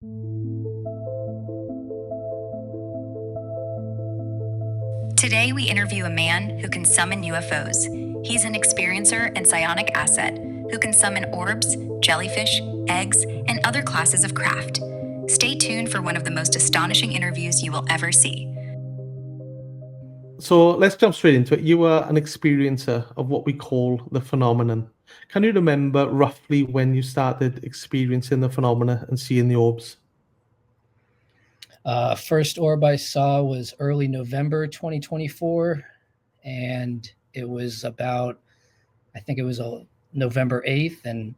Today, we interview a man who can summon UFOs. He's an experiencer and psionic asset who can summon orbs, jellyfish, eggs, and other classes of craft. Stay tuned for one of the most astonishing interviews you will ever see. So let's jump straight into it. You are an experiencer of what we call the phenomenon. Can you remember roughly when you started experiencing the phenomena and seeing the orbs? First orb I saw was early November 2024, and it was about, I think it was November 8th. And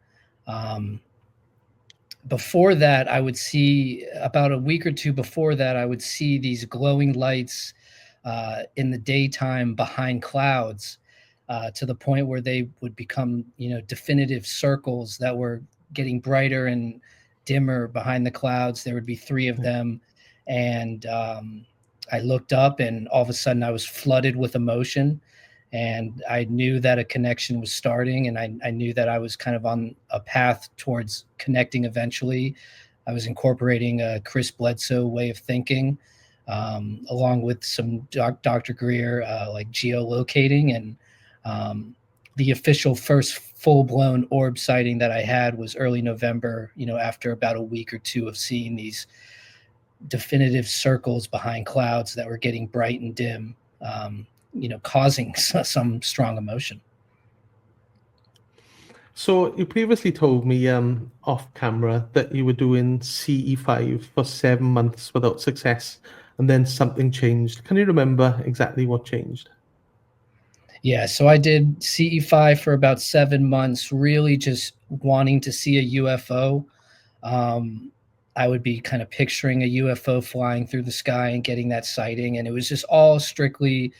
before that, I would see, about a week or two before that, I would see these glowing lights in the daytime behind clouds, to the point where they would become, definitive circles that were getting brighter and dimmer behind the clouds. There would be 3 of them. And I looked up, and all of a sudden I was flooded with emotion, and I knew that a connection was starting, and I knew that I was kind of on a path towards connecting eventually. I was incorporating a Chris Bledsoe way of thinking, along with some Dr. Greer, like geolocating. And the official first full-blown orb sighting that I had was early November, after about a week or 2 of seeing these definitive circles behind clouds that were getting bright and dim, causing some strong emotion. So you previously told me off camera that you were doing CE5 for 7 months without success, and then something changed. Can you remember exactly what changed? Yeah, so I did CE5 for about 7 months, really just wanting to see a UFO. I would be kind of picturing a UFO flying through the sky and getting that sighting. And it was just all strictly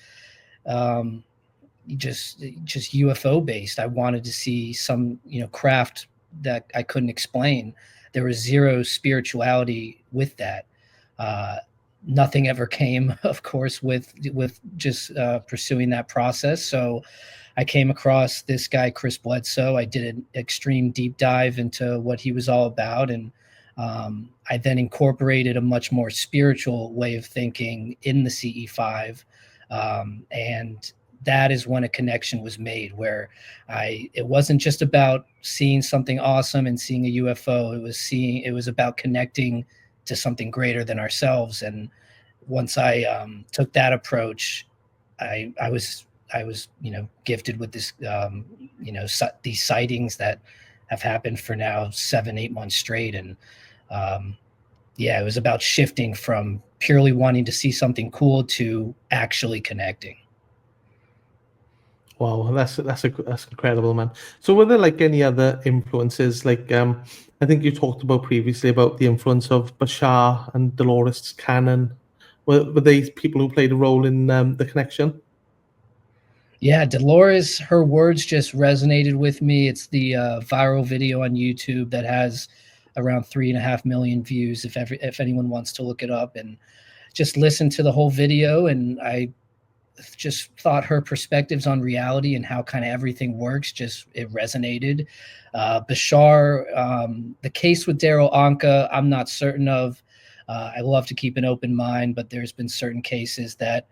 just UFO based. I wanted to see some, craft that I couldn't explain. There was zero spirituality with that. Nothing ever came, of course, with just pursuing that process. So I came across this guy, Chris Bledsoe. I did an extreme deep dive into what he was all about. And I then incorporated a much more spiritual way of thinking in the CE5. And that is when a connection was made, where it wasn't just about seeing something awesome and seeing a UFO. It was about connecting to something greater than ourselves. And once I took that approach, I was gifted with this, these sightings that have happened for now 7-8 months straight. And it was about shifting from purely wanting to see something cool to actually connecting. Wow, that's incredible, man. So were there like any other influences? Like I think you talked about previously about the influence of Bashar and Dolores Cannon. Were they people who played a role in the connection? Yeah, Dolores, her words just resonated with me. It's the viral video on YouTube that has around 3.5 million views. If anyone wants to look it up and just listen to the whole video, and I just thought her perspectives on reality and how kind of everything works, it resonated. Bashar, the case with Daryl Anka, I'm not certain of. I love to keep an open mind, but there's been certain cases that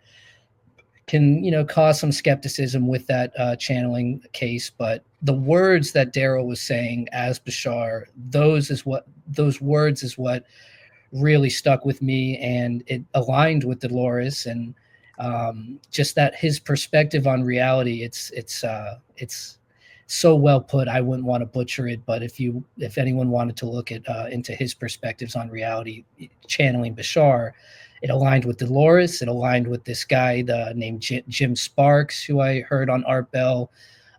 can, cause some skepticism with that channeling case. But the words that Daryl was saying as Bashar, those words is what really stuck with me, and it aligned with Dolores. And just that his perspective on reality, it's so well put. I wouldn't want to butcher it, but if anyone wanted to look at into his perspectives on reality, channeling Bashar, it aligned with Dolores. It aligned with this guy named Jim Sparks, who I heard on Art Bell.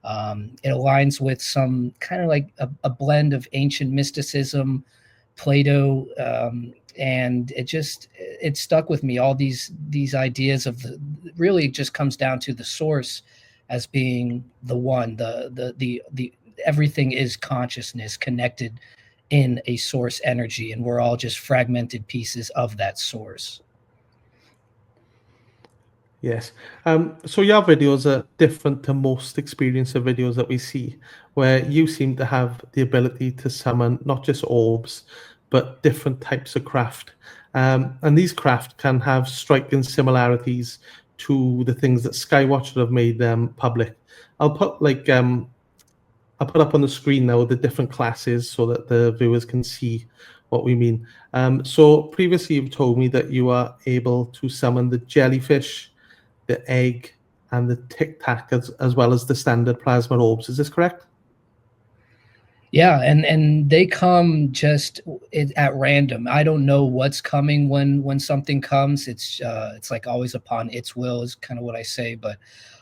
It aligns with some kind of like a blend of ancient mysticism, Plato, and it stuck with me. All these ideas of really just comes down to the source as being the one, the everything is consciousness connected in a source energy, and we're all just fragmented pieces of that source. Yes. So your videos are different to most experiencer videos that we see, where you seem to have the ability to summon not just orbs, but different types of craft. And these craft can have striking similarities to the things that Skywatcher have made public. I'll put I'll put up on the screen now the different classes so that the viewers can see what we mean. So previously you've told me that you are able to summon the jellyfish, the egg, and the tic tac, as well as the standard plasma orbs. Is this correct? Yeah, and they come just at random. I don't know what's coming when something comes. It's like always upon its will is kind of what I say. But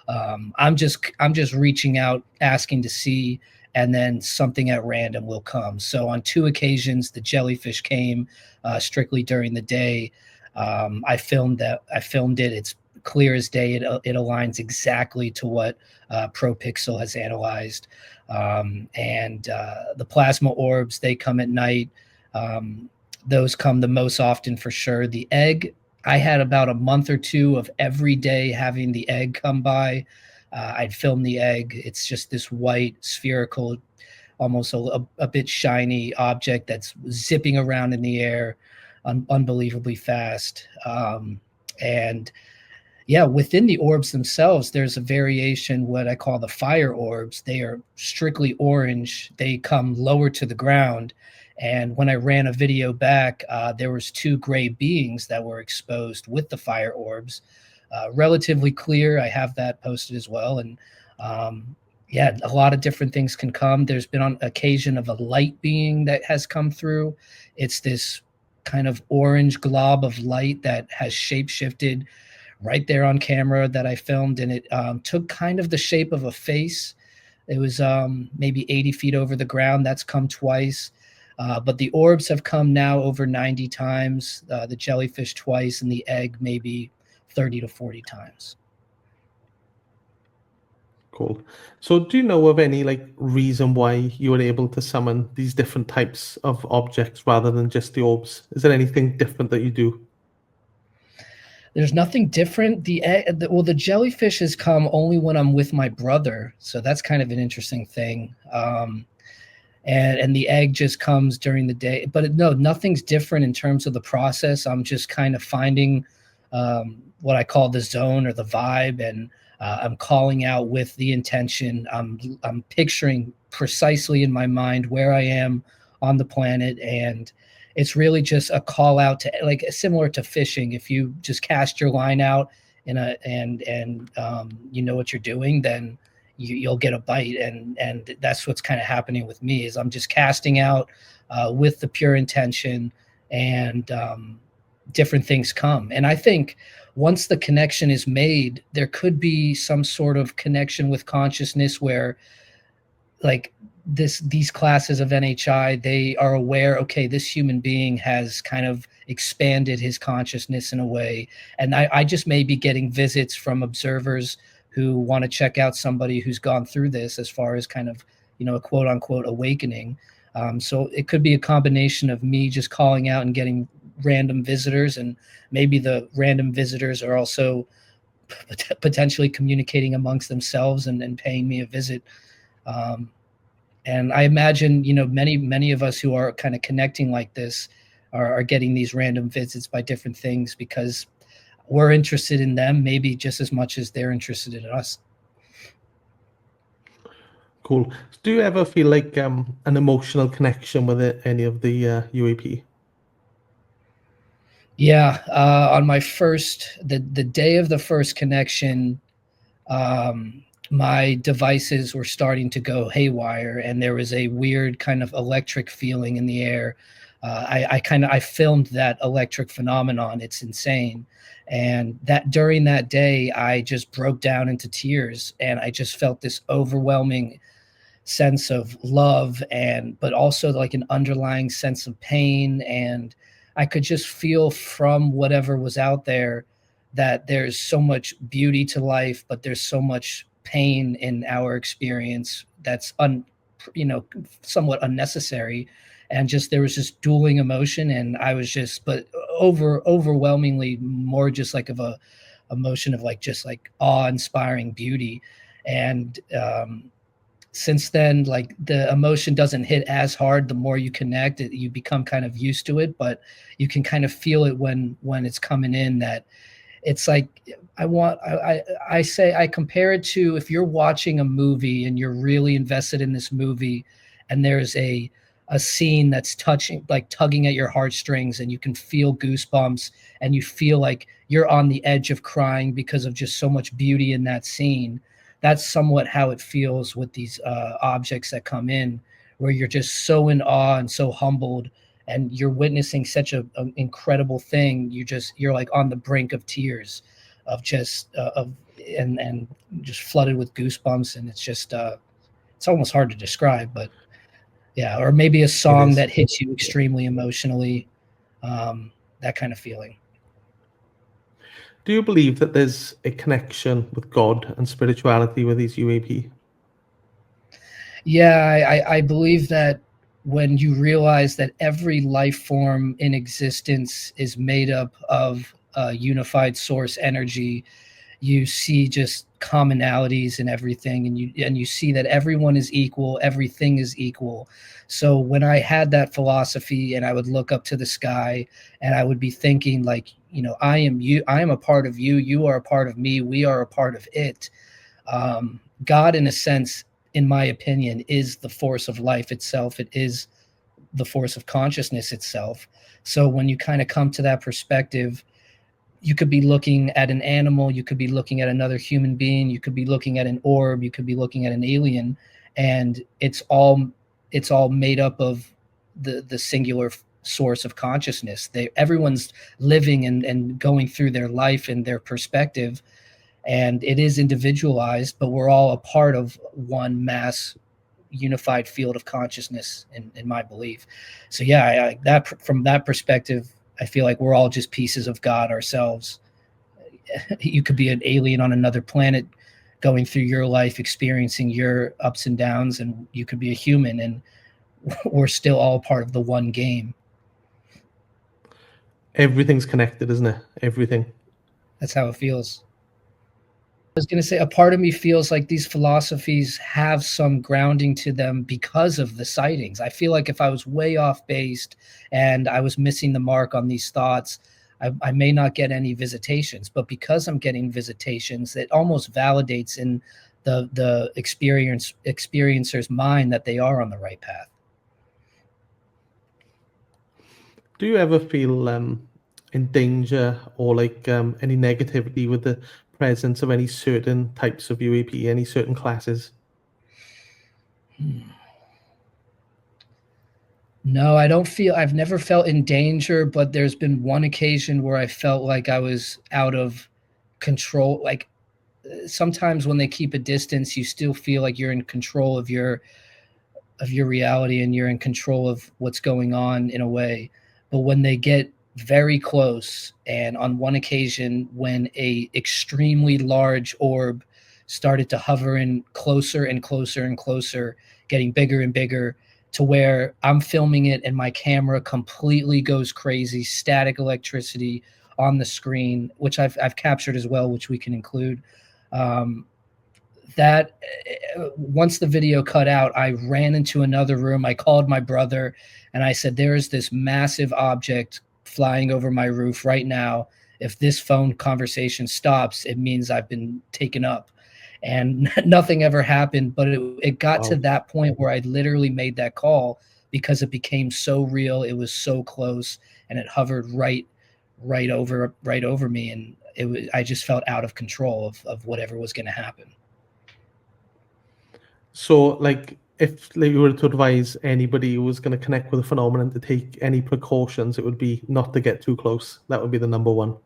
I'm just reaching out, asking to see, and then something at random will come. So on 2 occasions, the jellyfish came strictly during the day. I filmed it. It's clear as day. It aligns exactly to what ProPixel has analyzed. And the plasma orbs, they come at night. Those come the most often for sure. The egg, I had about a month or 2 of every day having the egg come by. I'd film the egg. It's just this white, spherical, almost a bit shiny object that's zipping around in the air unbelievably fast. And yeah, within the orbs themselves, there's a variation, what I call the fire orbs. They are strictly orange. They come lower to the ground. And when I ran a video back, there was 2 gray beings that were exposed with the fire orbs. Relatively clear. I have that posted as well. And yeah, a lot of different things can come. There's been on occasion of a light being that has come through. It's this kind of orange glob of light that has shape-shifted right there on camera that I filmed, and it took kind of the shape of a face. It was maybe 80 feet over the ground. That's come twice. But the orbs have come now over 90 times, the jellyfish twice, and the egg maybe 30 to 40 times. Cool. So do you know of any reason why you were able to summon these different types of objects rather than just the orbs? Is there anything different that you do? There's nothing different. The jellyfish has come only when I'm with my brother, so that's kind of an interesting thing. And the egg just comes during the day, but no, nothing's different in terms of the process. I'm just kind of finding what I call the zone or the vibe, and I'm calling out with the intention. I'm picturing precisely in my mind where I am on the planet, and it's really just a call out to similar to fishing. If you just cast your line out and you know what you're doing, then you'll get a bite. And that's what's kind of happening with me is I'm just casting out with the pure intention, and different things come. And I think once the connection is made, there could be some sort of connection with consciousness where these classes of NHI, they are aware, okay, this human being has kind of expanded his consciousness in a way. And I just may be getting visits from observers who want to check out somebody who's gone through this as far as kind of, a quote unquote awakening. So it could be a combination of me just calling out and getting random visitors, and maybe the random visitors are also potentially communicating amongst themselves and paying me a visit. And I imagine, many of us who are kind of connecting like this are getting these random visits by different things because we're interested in them maybe just as much as they're interested in us. Cool. Do you ever feel like an emotional connection with any of the UAP? Yeah. On my the day of the first connection, my devices were starting to go haywire, and there was a weird kind of electric feeling in the air. I filmed that electric phenomenon. It's insane. And that during that day, I just broke down into tears, and I just felt this overwhelming sense of love, but also like an underlying sense of pain. And I could just feel from whatever was out there that there's so much beauty to life, but there's so much pain in our experience that's somewhat unnecessary. And there was just dueling emotion, and I was but overwhelmingly more just of a emotion of just awe-inspiring beauty. And since then, like the emotion doesn't hit as hard. The more you connect, you become kind of used to it, but you can kind of feel it when it's coming in. That it's like I say I compare it to if you're watching a movie and you're really invested in this movie, and there's a scene that's tugging at your heartstrings, and you can feel goosebumps, and you feel like you're on the edge of crying because of just so much beauty in that scene. That's somewhat how it feels with these objects that come in, where you're just so in awe and so humbled, and you're witnessing such an incredible thing. You're like on the brink of tears, of just and just flooded with goosebumps, and it's just it's almost hard to describe, but yeah. Or maybe a song that hits you extremely emotionally, that kind of feeling. Do you believe that there's a connection with God and spirituality with these UAP? Yeah, I believe that when you realize that every life form in existence is made up of unified source energy, you see just commonalities in everything, and you see that everyone is equal, everything is equal. So when I had that philosophy, and I would look up to the sky, and I would be thinking like, I am you, I am a part of you, you are a part of me, we are a part of it. God, in a sense, in my opinion, is the force of life itself. It is the force of consciousness itself. So when you kind of come to that perspective, you could be looking at an animal, you could be looking at another human being, you could be looking at an orb, you could be looking at an alien, and it's all made up of the singular source of consciousness. Everyone's living and going through their life and their perspective, and it is individualized, but we're all a part of one mass unified field of consciousness, in my belief. So yeah, from that perspective, I feel like we're all just pieces of God ourselves. You could be an alien on another planet going through your life, experiencing your ups and downs, and you could be a human, and we're still all part of the one game. Everything's connected, isn't it? Everything. That's how it feels. I was going to say, a part of me feels like these philosophies have some grounding to them because of the sightings. I feel like if I was way off based and I was missing the mark on these thoughts, I may not get any visitations. But because I'm getting visitations, it almost validates in the experiencer's mind that they are on the right path. Do you ever feel in danger or like any negativity with the presence of any certain types of UAP, any certain classes? No, I've never felt in danger, but there's been one occasion where I felt like I was out of control. Like sometimes when they keep a distance, you still feel like you're in control of your reality, and you're in control of what's going on in a way. But when they get very close, and on one occasion when a extremely large orb started to hover in closer and closer and closer, getting bigger and bigger, to where I'm filming it and my camera completely goes crazy, static electricity on the screen, which I've captured as well, which we can include. That once the video cut out, I ran into another room. I called my brother and I said, there is this massive object flying over my roof right now. If this phone conversation stops, it means I've been taken up. And nothing ever happened, but it got to that point where I literally made that call because it became so real. It was so close, and it hovered right over me, and I just felt out of control of whatever was going to happen. So, like, if you were to advise anybody who was going to connect with a phenomenon to take any precautions, it would be not to get too close. That would be the number one.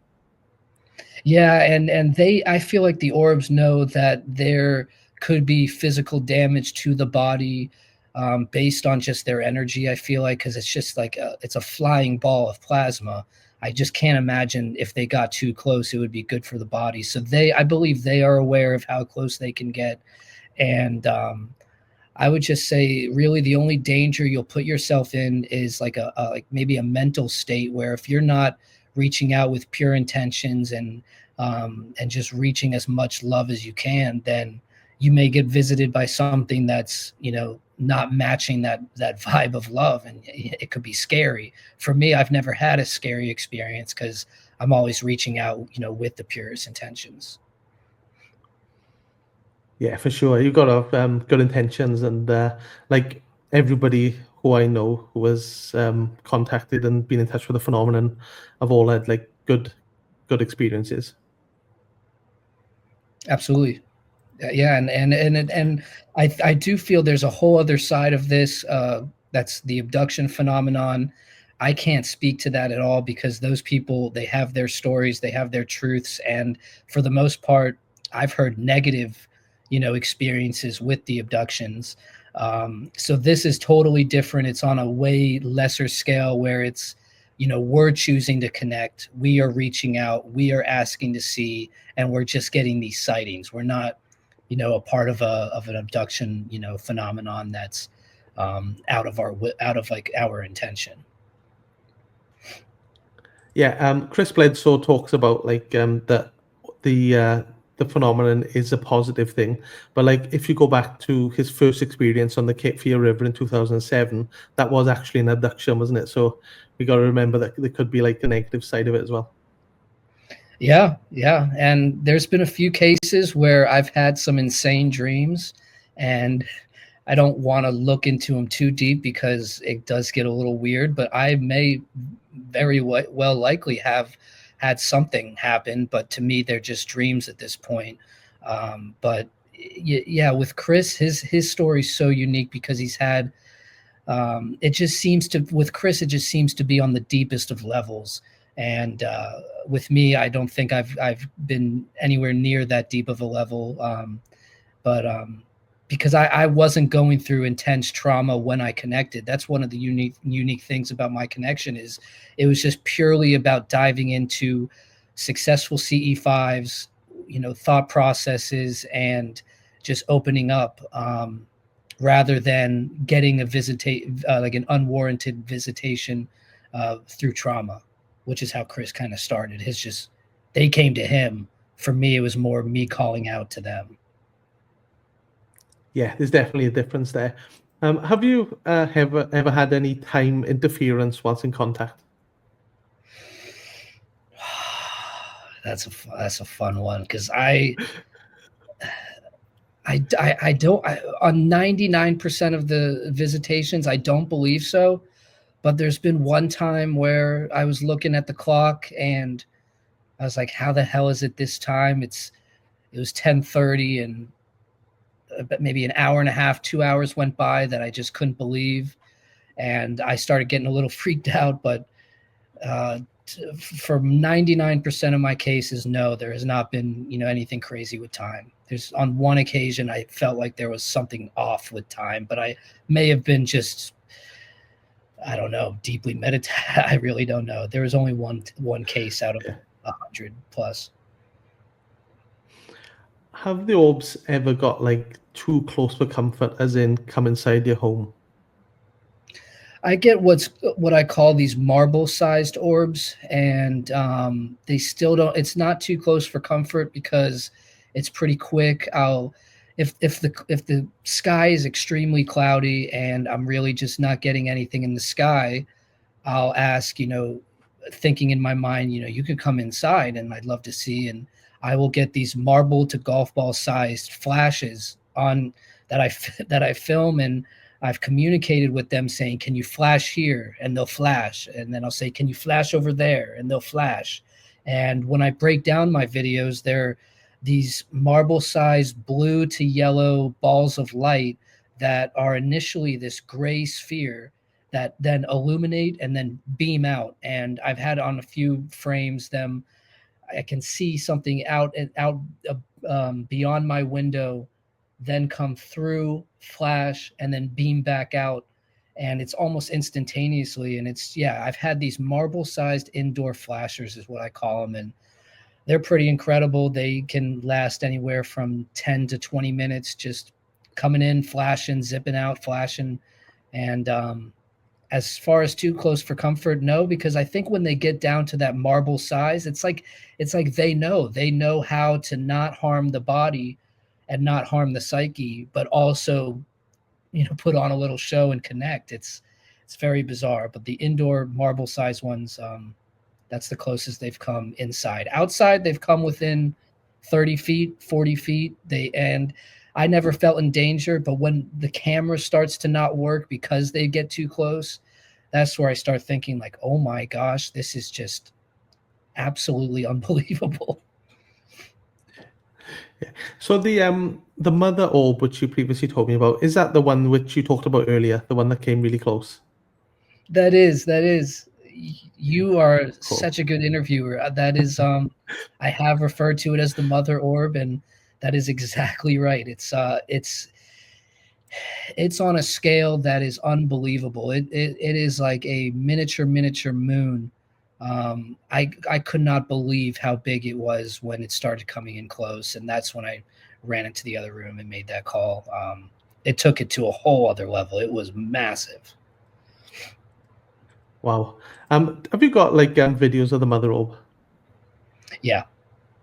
Yeah, and I feel like the orbs know that there could be physical damage to the body based on just their energy. I feel like, because it's just like it's a flying ball of plasma. I just can't imagine if they got too close, it would be good for the body. So I believe they are aware of how close they can get. And I would just say, really, the only danger you'll put yourself in is like maybe a mental state where if you're not reaching out with pure intentions and just reaching as much love as you can, then you may get visited by something that's, not matching that vibe of love, and it could be scary. For me, I've never had a scary experience because I'm always reaching out, with the purest intentions. Yeah, for sure. You've got to have good intentions, and like everybody who I know who has contacted and been in touch with the phenomenon have all had like good experiences. Absolutely. Yeah, and I do feel there's a whole other side of this. That's the abduction phenomenon. I can't speak to that at all because those people, they have their stories, they have their truths, and for the most part, I've heard negative, experiences with the abductions. So this is totally different. It's on a way lesser scale where it's, we're choosing to connect. We are reaching out. We are asking to see, and we're just getting these sightings. We're not, a part of an abduction, phenomenon that's out of our intention. Yeah, Chris Bledsoe talks about like that the phenomenon is a positive thing, but like if you go back to his first experience on the Cape Fear River in 2007, that was actually an abduction, wasn't it? So we got to remember that there could be like a negative side of it as well. Yeah, and there's been a few cases where I've had some insane dreams, and I don't want to look into them too deep because it does get a little weird, but I may very well likely have had something happen, but to me, they're just dreams at this point. But yeah, with Chris, his story is so unique because he's had, with Chris, it just seems to be on the deepest of levels. And with me, I don't think I've been anywhere near that deep of a level. But because I wasn't going through intense trauma when I connected. That's one of the unique things about my connection is it was just purely about diving into successful CE5s, thought processes, and just opening up rather than getting like an unwarranted visitation through trauma, which is how Chris kind of started. They came to him. For me, it was more me calling out to them. Yeah, there's definitely a difference there. Have you ever had any time interference whilst in contact? That's a fun one because I don't on 99% of the visitations I don't believe so, but there's been one time where I was looking at the clock and I was like, how the hell is it this time? It was 10:30 and maybe an hour and a half, 2 hours went by that I just couldn't believe. And I started getting a little freaked out, but for 99% of my cases, no, there has not been, anything crazy with time. There's on one occasion, I felt like there was something off with time, but I may have been just, I don't know, deeply meditative. I really don't know. There was only one case out of 100 plus. Have the orbs ever got like too close for comfort, as in come inside your home? I get what I call these marble-sized orbs, and they still don't. It's not too close for comfort because it's pretty quick. If the sky is extremely cloudy and I'm really just not getting anything in the sky, I'll ask, thinking in my mind, you can come inside and I'd love to see, and I will get these marble to golf ball sized flashes on that I film, and I've communicated with them saying, can you flash here? And they'll flash. And then I'll say, can you flash over there? And they'll flash. And when I break down my videos, they're these marble sized blue to yellow balls of light that are initially this gray sphere that then illuminate and then beam out. And I've had on a few frames I can see something out beyond my window, then come through, flash, and then beam back out. And it's almost instantaneously. And I've had these marble-sized indoor flashers is what I call them. And they're pretty incredible. They can last anywhere from 10 to 20 minutes, just coming in, flashing, zipping out, flashing. And as far as too close for comfort, no, because I think when they get down to that marble size, it's like they know how to not harm the body and not harm the psyche, but also, put on a little show and connect. It's very bizarre. But the indoor marble size ones, that's the closest they've come inside. Outside, they've come within 30 feet, 40 feet. And I never felt in danger, but when the camera starts to not work because they get too close, that's where I start thinking like, oh my gosh, this is just absolutely unbelievable. Yeah. So the Mother Orb, which you previously told me about, is that the one which you talked about earlier, the one that came really close? That is. You are Cool. such a good interviewer. That is, I have referred to it as the Mother Orb, and that is exactly right. It's on a scale that is unbelievable. It is like a miniature moon. I could not believe how big it was when it started coming in close, and that's when I ran into the other room and made that call. It took it to a whole other level. It was massive. Wow. Have you got like videos of the Mother Orb? Yeah.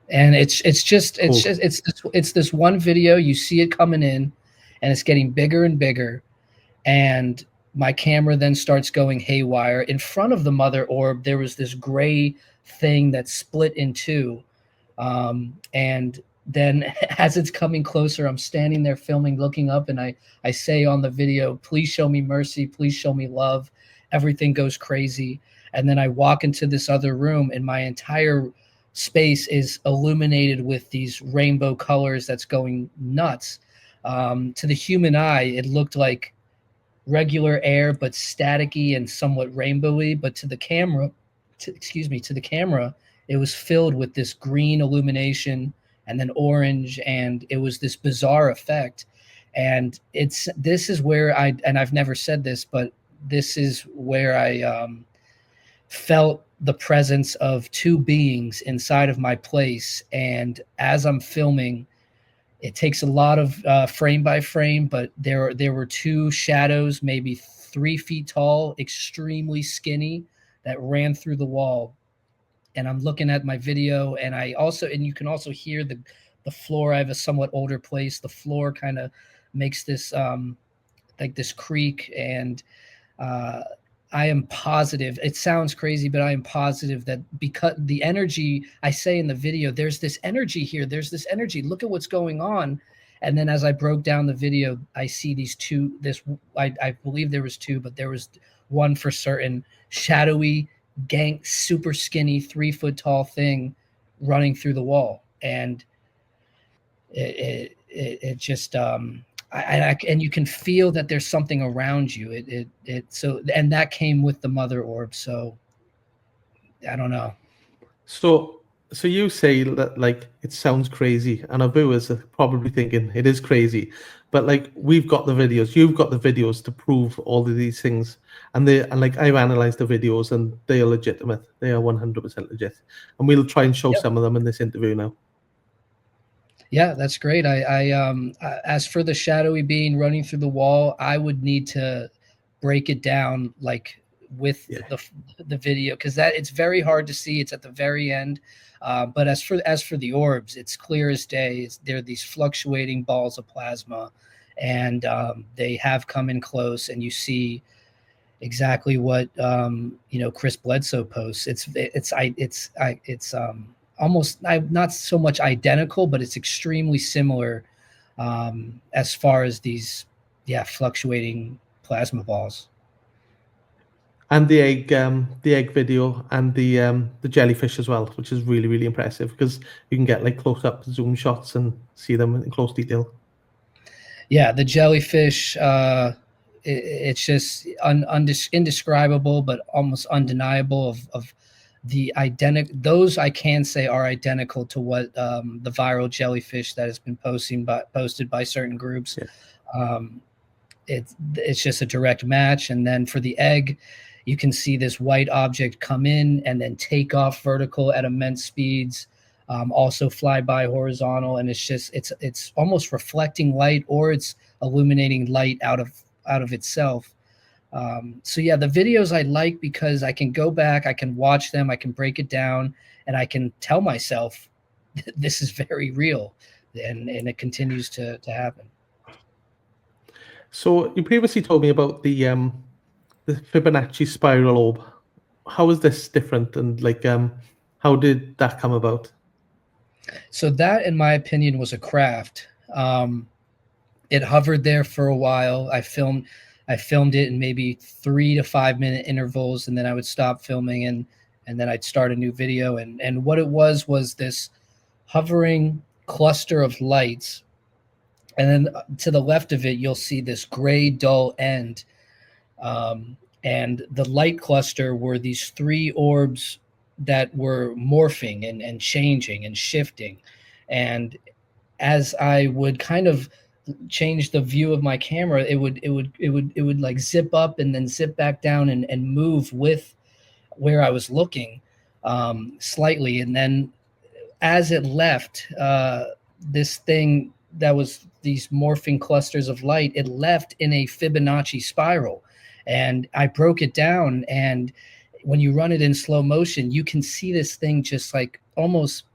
And it's Cool. this one video. You see it coming in, and it's getting bigger and bigger, and my camera then starts going haywire. In front of the Mother Orb, there was this gray thing that split in two, and then as it's coming closer, I'm standing there filming, looking up, and I say on the video, "Please show me mercy, please show me love." Everything goes crazy, and then I walk into this other room, and my entire space is illuminated with these rainbow colors that's going nuts. To the human eye, it looked like regular air, but staticky and somewhat rainbowy. But to the camera, to the camera, it was filled with this green illumination and then orange, and it was this bizarre effect. And this is where I've never said this, but this is where I felt the presence of two beings inside of my place. And as I'm filming, it takes a lot of frame by frame, but there were two shadows, maybe 3 feet tall, extremely skinny, that ran through the wall. And I'm looking at my video, and you can also hear the floor. I have a somewhat older place. The floor kind of makes this like this creak, and I am positive, it sounds crazy, but I am positive that because the energy, I say in the video, there's this energy here, there's this energy, look at what's going on. And then as I broke down the video, I see these two, I believe there was two, but there was one for certain, shadowy, super skinny, 3 foot tall thing running through the wall. And it just, and you can feel that there's something around you. And that came with the Mother Orb. So I don't know. So you say that like it sounds crazy, and our viewers are probably thinking it is crazy, but like we've got the videos, you've got the videos to prove all of these things, and like I've analyzed the videos, and they are legitimate. They are 100% legit, and we'll try and show some of them in this interview now. Yeah, that's great. As for the shadowy being running through the wall, I would need to break it down like with the video, because it's very hard to see. It's at the very end. But as for the orbs, it's clear as day. They're these fluctuating balls of plasma, and they have come in close, and you see exactly what Chris Bledsoe posts. It's almost not so much identical, but it's extremely similar as far as these fluctuating plasma balls. And the egg video, and the jellyfish as well, which is really, really impressive, because you can get like close up zoom shots and see them in close detail. Yeah, the jellyfish, it's just indescribable, but almost undeniable of the those I can say are identical to what the viral jellyfish that has been posted by certain groups. Yeah. It's just a direct match. And then for the egg, you can see this white object come in and then take off vertical at immense speeds, also fly by horizontal, and it's almost reflecting light, or it's illuminating light out of itself. So yeah, the videos I like because I can go back, I can watch them, I can break it down, and I can tell myself this is very real. and it continues to happen. So you previously told me about the Fibonacci Spiral orb. How is this different, and like how did that come about? So that, in my opinion, was a craft. It hovered there for a while. I filmed it in maybe 3 to 5 minute intervals, and then I would stop filming, and then I'd start a new video. And what it was this hovering cluster of lights, and then to the left of it, you'll see this gray dull end. And the light cluster were these 3 orbs that were morphing and changing and shifting. And as I would kind of change the view of my camera, it would like zip up and then zip back down and move with where I was looking slightly. And then as it left, this thing that was these morphing clusters of light, it left in a Fibonacci spiral. And I broke it down, and when you run it in slow motion, you can see this thing just like almost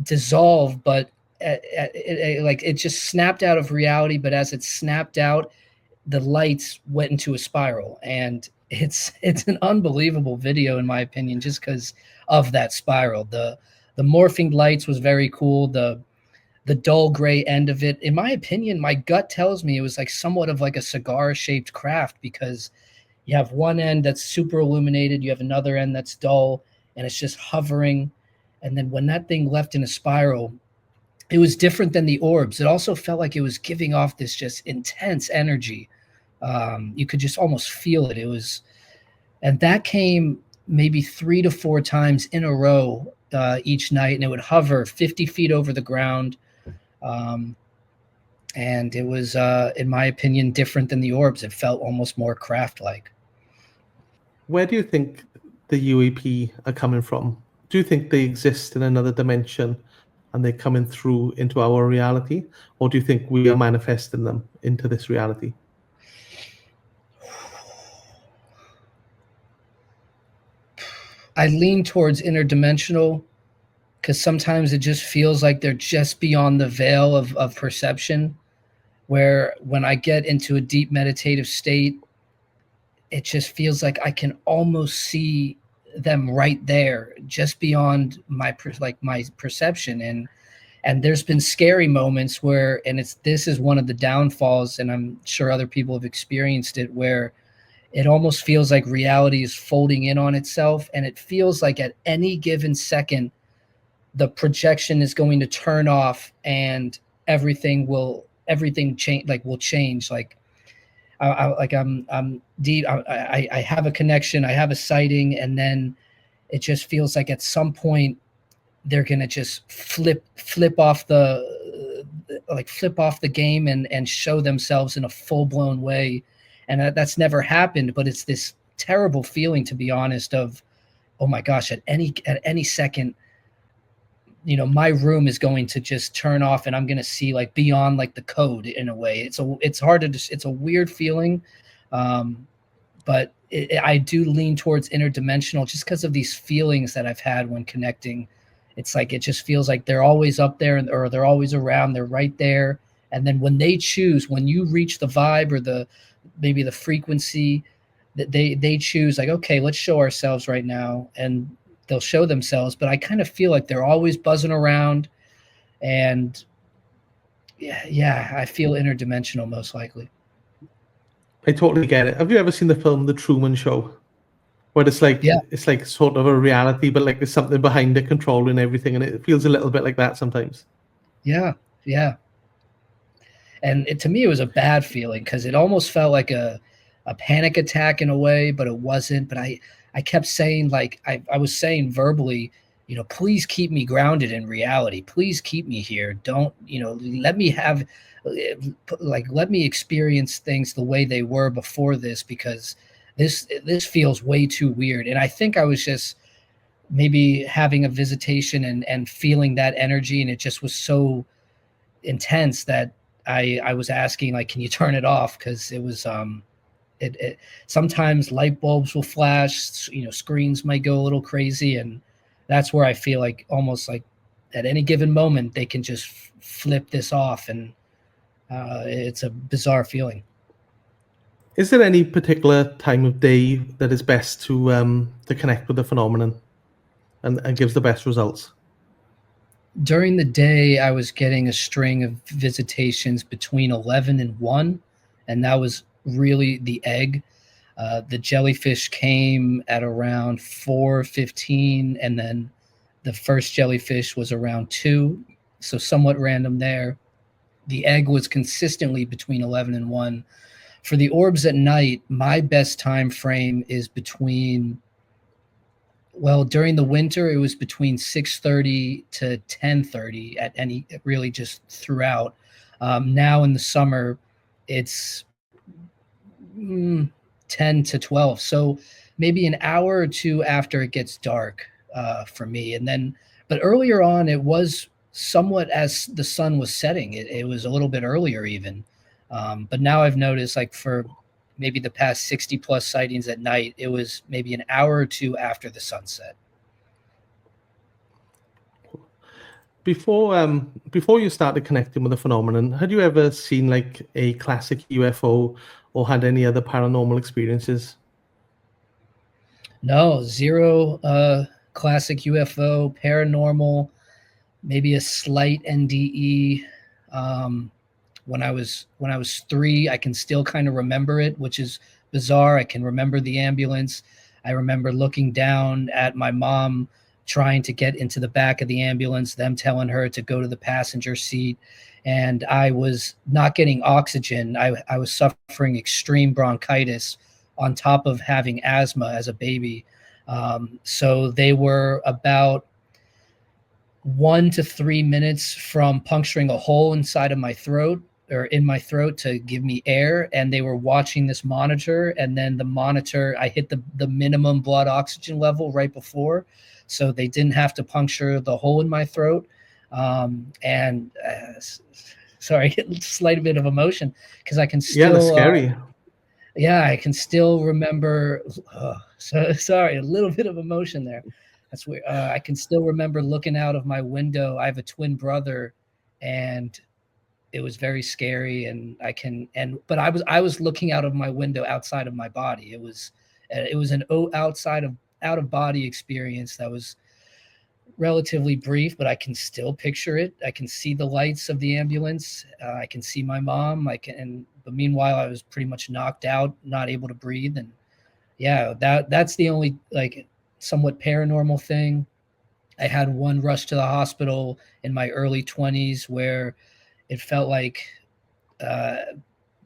dissolve, but like it just snapped out of reality. But as it snapped out, the lights went into a spiral, and it's an unbelievable video in my opinion, just because of that spiral. The morphing lights was very cool. The dull gray end of it, in my opinion, my gut tells me it was like somewhat of like a cigar shaped craft, because you have one end that's super illuminated, you have another end that's dull, and it's just hovering. And then when that thing left in a spiral, it was different than the orbs. It also felt like it was giving off this just intense energy. You could just almost feel it. And that came maybe 3 to 4 times in a row each night, and it would hover 50 feet over the ground. And it was, in my opinion, different than the orbs. It felt almost more craft-like. Where do you think the UAP are coming from? Do you think they exist in another dimension and they're coming through into our reality? Or do you think we are manifesting them into this reality? I lean towards interdimensional, because sometimes it just feels like they're just beyond the veil of perception, where when I get into a deep meditative state, it just feels like I can almost see them right there, just beyond my perception. And there's been scary moments where, and this is one of the downfalls, and I'm sure other people have experienced it, where it almost feels like reality is folding in on itself, and it feels like at any given second, the projection is going to turn off and everything change. Like I'm deep. I have a connection. I have a sighting, and then it just feels like at some point they're gonna just flip off the game and show themselves in a full blown way, and that's never happened. But it's this terrible feeling, to be honest, of, oh my gosh, at any second, my room is going to just turn off, and I'm going to see like beyond like the code in a way. It's hard to it's a weird feeling. But I do lean towards interdimensional, just because of these feelings that I've had when connecting. It's like, it just feels like they're always up there, or they're always around. They're right there. And then when you reach the vibe or maybe the frequency that they choose, like, okay, let's show ourselves right now. And they'll show themselves, but I kind of feel like they're always buzzing around. And yeah, I feel interdimensional most likely. I totally get it. Have you ever seen the film The Truman Show? Where it's like, It's like sort of a reality, but like there's something behind it controlling everything, and it feels a little bit like that sometimes. Yeah. And to me, it was a bad feeling, because it almost felt like a panic attack in a way, but it wasn't. But I kept saying, like, I was saying verbally, please keep me grounded in reality. Please keep me here. Don't, let me let me experience things the way they were before this, because this feels way too weird. And I think I was just maybe having a visitation and feeling that energy, and it just was so intense that I was asking, like, can you turn it off? Because it was it sometimes light bulbs will flash, screens might go a little crazy, and that's where I feel like almost like at any given moment they can just flip this off, and it's a bizarre feeling. Is there any particular time of day that is best to connect with the phenomenon and gives the best results? During the day, I was getting a string of visitations between 11 and 1, and that was really the egg. The jellyfish came at around 4:15, and then the first jellyfish was around 2, so somewhat random there. The egg was consistently between 11 and 1. For the orbs at night, my best time frame is between, well, during the winter, it was between 6:30 to 10:30 at any, really just throughout. Now in the summer, it's 10 to 12. So maybe an hour or two after it gets dark for me. And then, but earlier on, it was somewhat as the sun was setting. It was a little bit earlier even. But now I've noticed, like, for maybe the past 60 plus sightings at night, it was maybe an hour or two after the sunset. Before you started connecting with the phenomenon, had you ever seen like a classic UFO or had any other paranormal experiences? No, zero classic UFO, paranormal, maybe a slight NDE. When I was 3, I can still kind of remember it, which is bizarre. I can remember the ambulance. I remember looking down at my mom trying to get into the back of the ambulance, them telling her to go to the passenger seat, and I was not getting oxygen. I was suffering extreme bronchitis on top of having asthma as a baby. So they were about 1 to 3 minutes from puncturing a hole inside of my throat, or in my throat, to give me air, and they were watching this monitor, and then the monitor, I hit the minimum blood oxygen level right before, so they didn't have to puncture the hole in my throat. Sorry, a slight bit of emotion because I can still, that's scary. I can still remember. So sorry, a little bit of emotion there. That's weird. I can still remember looking out of my window. I have a twin brother, and it was very scary. But I was looking out of my window outside of my body. It was an out of body experience that was relatively brief, but I can still picture it. I can see the lights of the ambulance. I can see my mom. But meanwhile, I was pretty much knocked out, not able to breathe. And yeah, that's the only like somewhat paranormal thing. I had one rush to the hospital in my early 20s where it felt like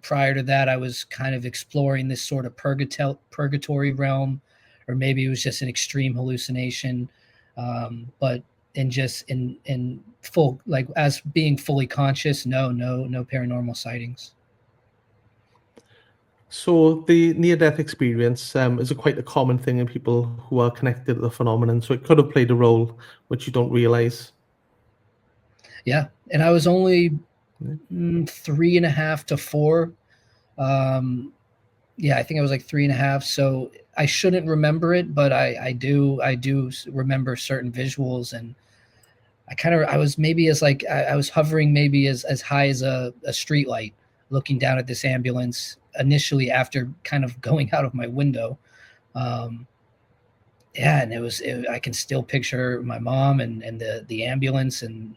prior to that I was kind of exploring this sort of purgatory realm, or maybe it was just an extreme hallucination. But in full, like, as being fully conscious, no paranormal sightings. So the near-death experience is quite a common thing in people who are connected to the phenomenon. So it could have played a role which you don't realize. Yeah, and I was only 3.5 to 4. Yeah, I think I was like 3.5. So I shouldn't remember it, but I do remember certain visuals, and I was maybe as like I was hovering maybe as high as a street light, looking down at this ambulance initially after kind of going out of my window. And I can still picture my mom and the ambulance and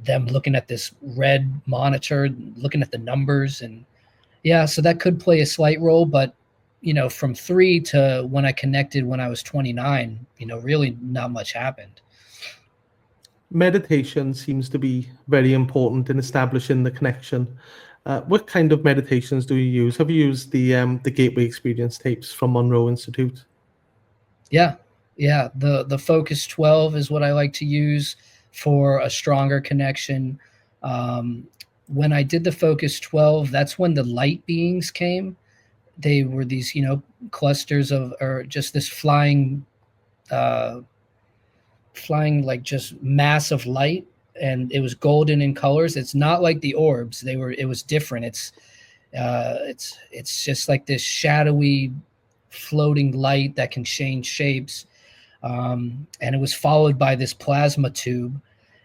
them looking at this red monitor, looking at the numbers. And yeah, so that could play a slight role, but from 3 to when I connected when I was 29, really not much happened. Meditation seems to be very important in establishing the connection. What kind of meditations do you use? Have you used the Gateway Experience tapes from Monroe Institute? Yeah. The Focus 12 is what I like to use for a stronger connection. When I did the Focus 12, that's when the light beings came. They were these, clusters or just this flying like just massive light, and it was golden in colors. It's not like the orbs. It was different. It's just like this shadowy floating light that can change shapes. And it was followed by this plasma tube.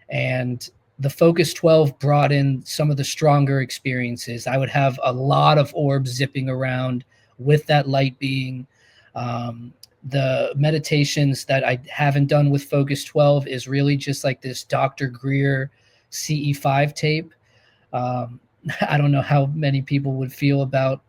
And the Focus 12 brought in some of the stronger experiences. I would have a lot of orbs zipping around with that light being. The meditations that I haven't done with Focus 12 is really just like this Dr. Greer CE5 tape. I don't know how many people would feel about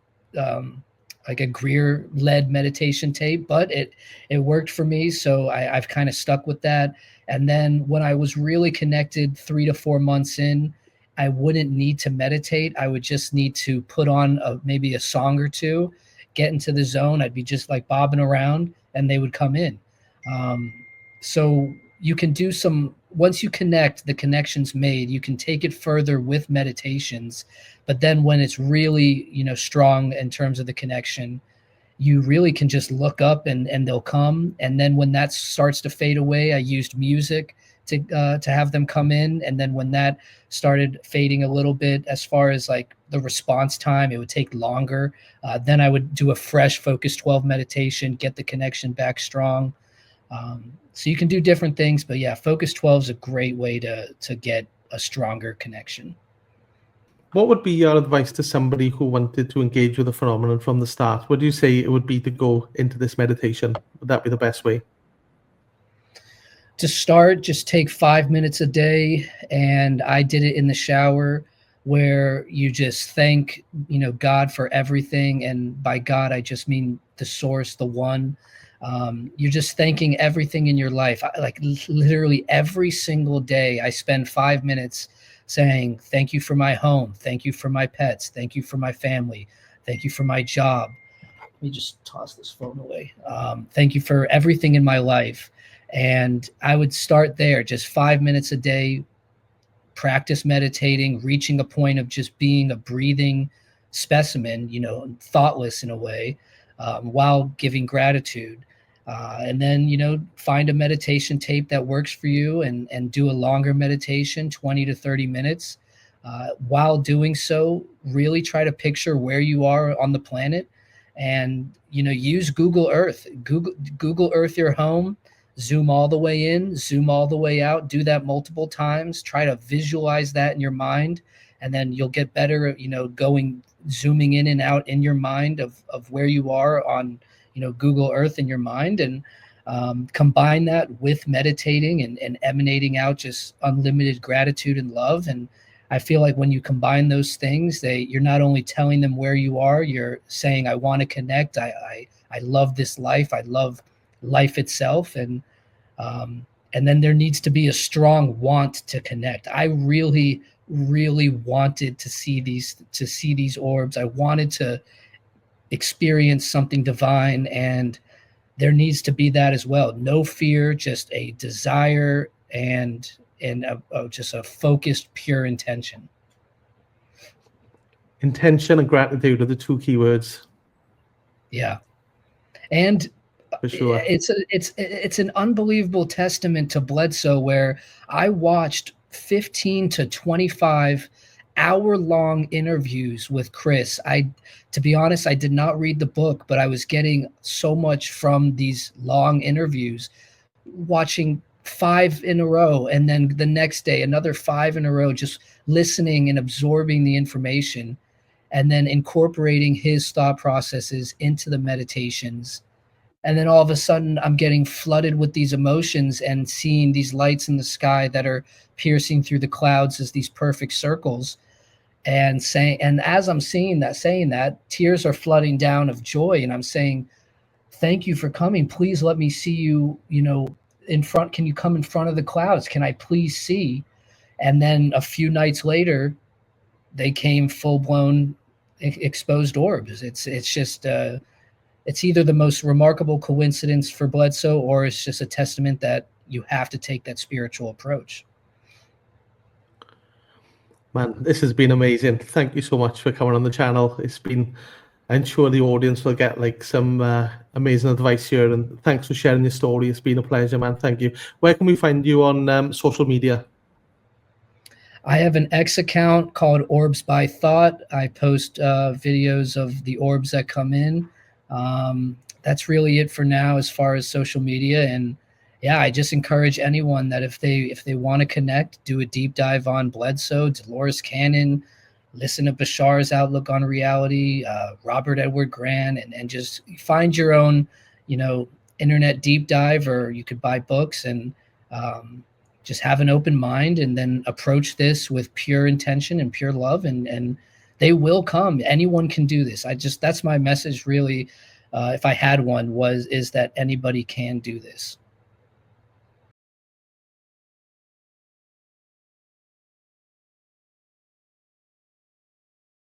like a Greer-led meditation tape, but it worked for me, so I've kind of stuck with that. And then when I was really connected 3 to 4 months in, I wouldn't need to meditate. I would just need to put on maybe a song or two, get into the zone. I'd be just like bobbing around, and they would come in. So you can do some, once you connect, the connection's made, you can take it further with meditations. But then when it's really, strong in terms of the connection, you really can just look up and they'll come. And then when that starts to fade away, I used music to have them come in. And then when that started fading a little bit, as far as like the response time, it would take longer. Then I would do a fresh Focus 12 meditation, get the connection back strong. So you can do different things, but yeah, Focus 12 is a great way to get a stronger connection. What would be your advice to somebody who wanted to engage with the phenomenon from the start? Would you say it would be to go into this meditation? Would that be the best way? To start, just take 5 minutes a day. And I did it in the shower, where you just thank, God for everything. And by God, I just mean the source, the one. You're just thanking everything in your life. Like literally every single day, I spend 5 minutes saying, thank you for my home. Thank you for my pets. Thank you for my family. Thank you for my job. Let me just toss this phone away. Thank you for everything in my life. And I would start there, just 5 minutes a day, practice meditating, reaching a point of just being a breathing specimen, thoughtless in a way, while giving gratitude. And then, find a meditation tape that works for you and do a longer meditation, 20 to 30 minutes. While doing so, really try to picture where you are on the planet and, use Google Earth. Google Earth your home, zoom all the way in, zoom all the way out, do that multiple times, try to visualize that in your mind. And then you'll get better at, zooming in and out in your mind of where you are on, Google Earth in your mind, and combine that with meditating and emanating out just unlimited gratitude and love. And I feel like when you combine those things, you're not only telling them where you are, you're saying, I want to connect. I love this life. I love life itself. And then there needs to be a strong want to connect. I really, really wanted to see these orbs. I wanted to experience something divine, and there needs to be that as well. No fear, just a desire and just a focused, pure intention. Intention and gratitude are the two key words. Yeah. And for sure, it's an unbelievable testament to Bledsoe, where I watched 15 to 25 hour-long interviews with Chris. To be honest, I did not read the book, but I was getting so much from these long interviews, watching 5 in a row, and then the next day another 5 in a row, just listening and absorbing the information, and then incorporating his thought processes into the meditations. And then all of a sudden I'm getting flooded with these emotions and seeing these lights in the sky that are piercing through the clouds as these perfect circles. And as I'm saying that, tears are flooding down of joy. And I'm saying, thank you for coming. Please let me see you, in front. Can you come in front of the clouds? Can I please see? And then a few nights later, they came full-blown exposed orbs. It's just, it's either the most remarkable coincidence for Bledsoe, or it's just a testament that you have to take that spiritual approach. Man, this has been amazing. Thank you so much for coming on the channel. I'm sure the audience will get like some amazing advice here, and thanks for sharing your story. It's been a pleasure, man. Thank you. Where can we find you on social media? I have an X account called OrbsByThought. I post videos of the orbs that come in. That's really it for now as far as social media. And yeah, I just encourage anyone that if they want to connect, do a deep dive on Bledsoe, Dolores Cannon, listen to Bashar's outlook on reality, Robert Edward Grant, and just find your own, internet deep dive, or you could buy books and just have an open mind, and then approach this with pure intention and pure love, and they will come. Anyone can do this. That's my message really. If I had one, is that anybody can do this.